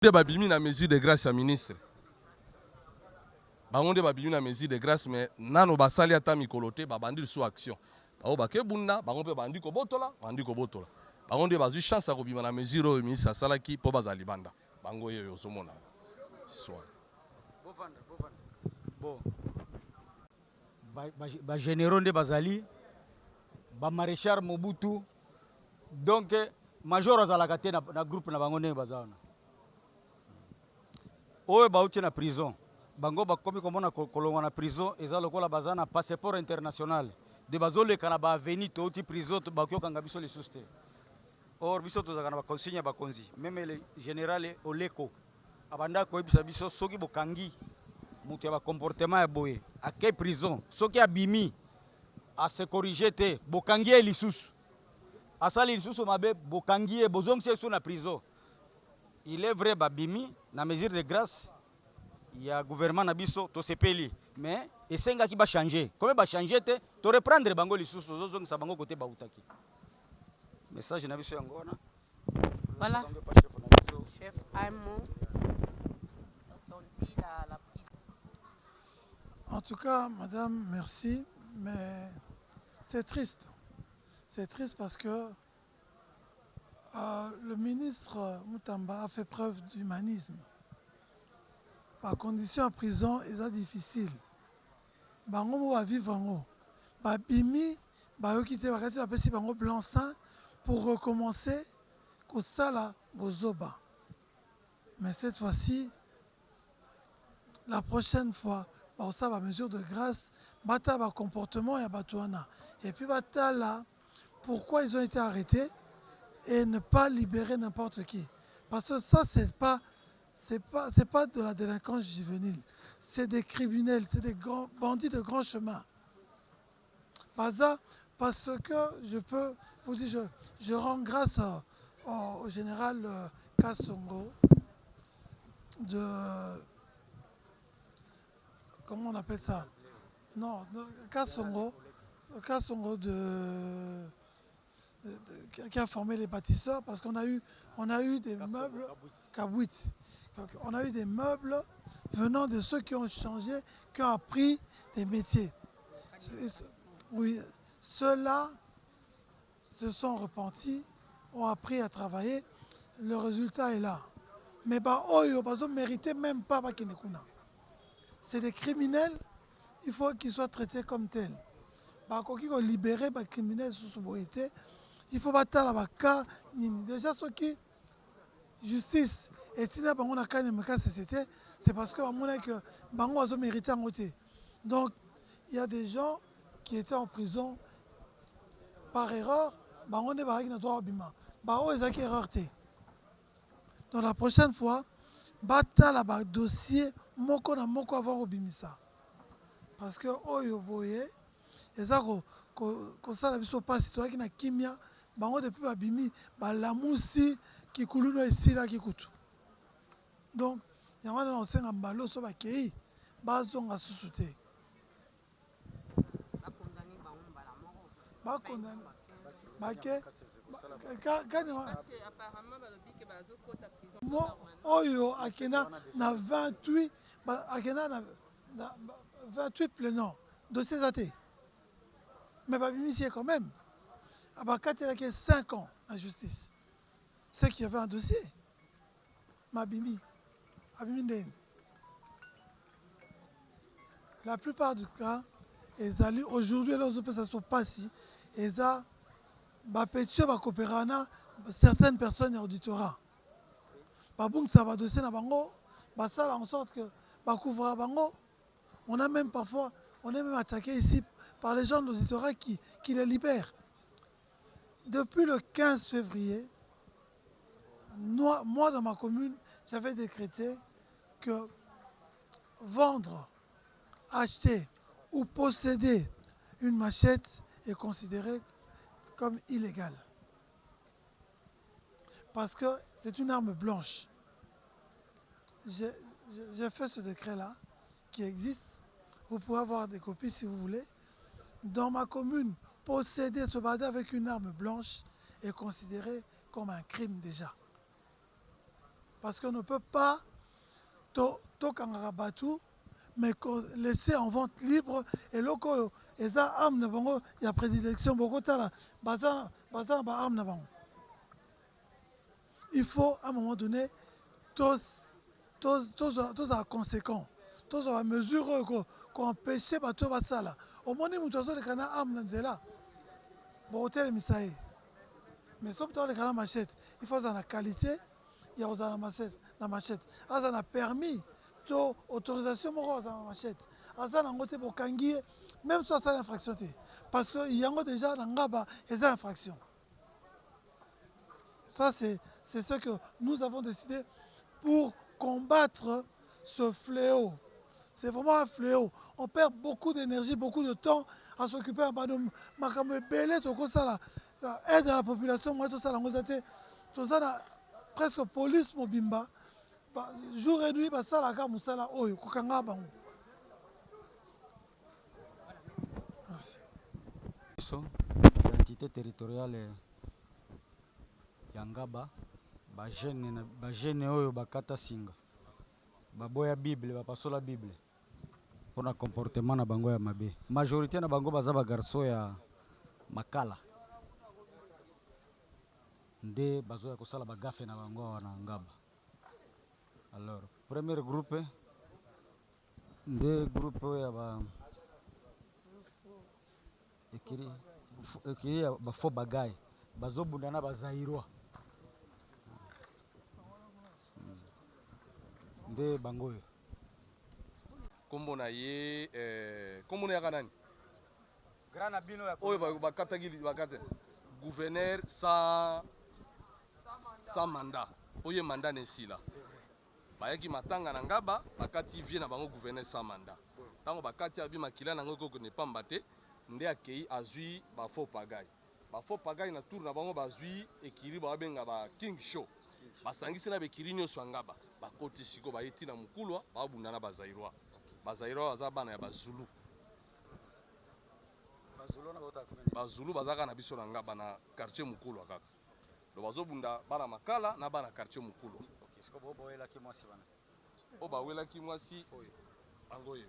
De babimi na mesure de grâce à ministre. Bango de babimi na mesure de grâce mais nano basali ata mikolote babandi sous action. Bango bake bunda bango pe bandi ko botola. Bango de bazu chance à kobima na mesure au ministre asalaki po bazali banda. Bango yo yozomona. Soir. Bon. Ba généraux de bazali ba maréchal Mobutu donc major azalaka te na groupe na bango ndenge bazana. Oyo bauti na prison bango bakomi komona kolongwa na prison eza lokola baza na passeport international de bazoleka na baaveni touti prison bakiokanga biso lisusu te. Or biso tozalaka na baconsigne ya bakonzi meme le général Oleko abanda koyebisa biso soki bokangi moto ya bacomportement ya boye ake prison soki abimi ase corrige te bokangi ye lisusu asali lisusu mabe bokangi ye bozongisa ye na prison. Il est vrai babimi na mesure de grâce il y a gouvernement na biso to sepeli mais esengaki ba changer comme ba changer te to reprendre bango lisusu zozongisa bango côté bautaki message na biso yango wana voilà chef un mot parce qu'on dit la prise. En tout cas madame merci mais c'est triste parce que le ministre Mutamba a fait preuve d'humanisme. Par condition en prison, c'est difficile. Bango va vivre en haut. Bimi, quitter bango blanc-seing pour recommencer que ça là, bozoba. Mais cette fois-ci, la prochaine fois, ça va mesure de grâce, bata va comportement et batouana. Et puis bata là, pourquoi ils ont été arrêtés et ne pas libérer n'importe qui. Parce que ça, c'est pas de la délinquance juvénile. C'est des criminels, c'est des grands bandits de grand chemin. Parce que je peux vous dire, je rends grâce au général Kassongo de... Comment on appelle ça? Non, Kassongo qui a formé les bâtisseurs parce qu'on a eu des meubles Kabwit. On a eu des meubles venant de ceux qui ont changé, qui ont appris des métiers. Oui, ceux-là se sont repentis, ont appris à travailler. Le résultat est là. Mais ils ont mérité même pas Bakinekuna. C'est des criminels, il faut qu'ils soient traités comme tels. Quand ils ont libéré les criminels sous sobriété, il faut battre la baka nini. Déjà ce qui justice et tina bango na kane meka société, c'est parce que bango a mérité en côté. Donc il y a des gens qui étaient en prison par erreur, bango ne baraki na droit obima. Bao ezaki erreur té. Donc la prochaine fois, battre la bak dossier moko na moko avant obimisa. Parce que oyo boye ezako ko sala biso pasi to na kimia bango depuis babimi balamusi kikuluno esila kikutu. Donc yango na osenga mbalo so bakei bazonga susu te. Ba condamné bake Apparemment balobi ke bazo kota prison. oyo akena na 28 akena na 28 plénants dossier athée. Mais babimi quand même. Abakati il a 5 ans en justice. C'est qu'il y avait un dossier. Mabimi. La plupart du cas, aujourd'hui, les autres ne sont pas si. Et ça, certaines personnes en auditorat. Ça va dossier na bango, ça en sorte que couvre bango. On a même parfois, on est même attaqué ici par les gens de l'auditorat qui les libèrent. Depuis le 15 février, moi dans ma commune, j'avais décrété que vendre, acheter ou posséder une machette est considéré comme illégal. Parce que c'est une arme blanche. J'ai fait ce décret-là qui existe. Vous pouvez avoir des copies si vous voulez. Dans ma commune, posséder, se balader avec une arme blanche est considéré comme un crime déjà. Parce qu'on ne peut pas tokanga bateau, mais laisser en vente libre et loko eza arme na bango ya prédilection beaucoup tala baza ba arme na bango. Il faut à un moment donné tous à conséquent, tous à mesure qu'on empêche bateau basala. Au moins nous tous les canards arme na nzela. Bon hôtel misaï. Mais sauf dans les canards machette, il faut ça la qualité, il y a aux la machette. Ah ça a permis autorisation moko za machette aza na ngote bokangi même soit ça l'infraction parce que yango déjà na ngaba eza infraction. Ça c'est ce que nous avons décidé pour combattre ce fléau. C'est vraiment un fléau. On perd beaucoup d'énergie, beaucoup de temps à s'occuper de makambo belé to ko sala aide à la population moi tout ça la ngozate tout ça presque police mobimba. Jour et nuit, ça la gamme ça là, oyo kokanga bango. Merci. L'identité territoriale Yangaba, ba jeune oyo bakata singa. Baboya Bible, bapasola Bible. Pour un comportement na bango ya mabe. Majorité na bango baza ba garçon ya makala. Nde bazoya kosala bagafe na bango wana ngaba. Alors, premier groupe, deux groupes écrit faux bagaille, bazobundana bazairwa. Nde bangoyo. Kombo na ye kombo na yaka nani? Grand abino ya oyo bakataki bakate gouverneur sans mandat. Oye mandat nesila. Bayaki matanga na ngaba bakati vie na bango gouverneur sans mandat. Tango bakati abi makila na ngoko ne pamba te nde akei azui ba faux pagaille. Ba faux pagaille na tour na bango bazui ekiri ba benga ba king show. Basangisi na bekiri nyoso ngaba. Bakoti siko bayeti na mukulwa babunda na bazairwa. Bazairwa baza bana ya bazulu. Bazulu bazaka na biso na ngaba na quartier mukulwa kaka. Do bazobunda bana makala na bana quartier mukulwa. Est-ce que vous voyez là qui moi c'est Oba wela ki mwasi oyo bangoye